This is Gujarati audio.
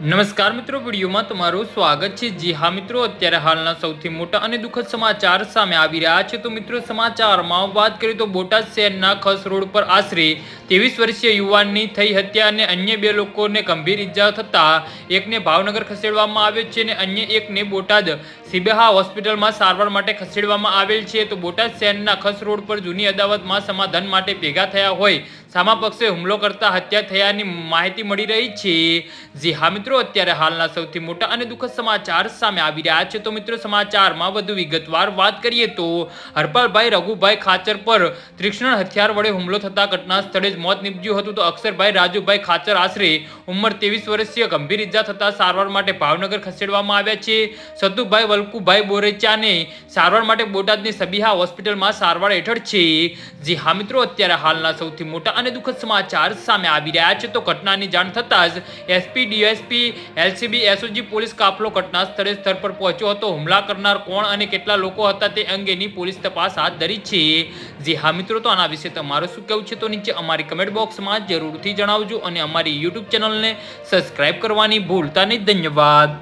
નમસ્કાર મિત્રો, વિડીયોમાં તમારું સ્વાગત છે। જી હા મિત્રો, અત્યારે હાલના સૌથી મોટા અને દુઃખદ સમાચાર સામે આવી રહ્યા છે। તો મિત્રો, સમાચારમાં વાત કરીએ તો બોટાદ શહેરના ખસ રોડ પર આશરે 23 વર્ષીય યુવાનની થઈ હત્યા અને અન્ય 2 લોકોને ગંભીર ઇજા થતા એકને ભાવનગર ખસેડવામાં આવ્યો છે અને અન્ય એકને બોટાદ સિબહા હોસ્પિટલમાં સારવાર માટે ખસેડવામાં આવેલ છે। તો બોટાદ શહેરના ખસ રોડ પર જૂની અદાવતમાં સમાધાન માટે ભેગા થયા હોય સામા પક્ષે હુમલો કરતા હત્યા થયાની માહિતી મળી રહી છે। જી હા મિત્રો, અત્યારે હાલના સૌથી મોટા અને દુઃખદ સમાચાર સામે આવી રહ્યા છે। તો મિત્રો, સમાચારમાં વધુ વિગતવાર વાત કરીએ તો હરપાલભાઈ રઘુભાઈ ખાચર પર તીક્ષ્ણ હથિયાર વડે હુમલો થતા ઘટના સ્થળે જ મોત નીપજ્યું હતું। તો અક્ષરભાઈ રાજુભાઈ ખાચર આશરે ઉંમર 23 વર્ષીય ગંભીર ઇજા થતા સારવાર માટે ભાવનગર ખસેડવામાં આવ્યા છે। સતુભાઈ વલ્કુભાઈ બોરેચાને સારવાર માટે બોટાદની સબીહા હોસ્પિટલમાં સારવાર હેઠળ છે। જી હા મિત્રો, અત્યારે હાલના સૌથી મોટા અને દુઃખદ સમાચાર સામે આવી રહ્યા છે। તો ઘટનાની જાણ થતાં જ SP, DSP, LCB, SOG police કાફલો ઘટના સ્થળ પર પહોંચ્યો હતો। હુમલા કરનાર કોણ અને કેટલા લોકો હતા તે અંગેની પોલીસ તપાસ હાથ ધરી છે। જી હા મિત્રો, તો આના વિશે તમારું શું કહેવું છે તો નીચે અમારી કમેન્ટ બોક્સમાં જરૂરથી જણાવજો અને અમારી યુટ્યુબ ચેનલને સબસ્ક્રાઇબ કરવાની ભૂલતા નહીં। ધન્યવાદ।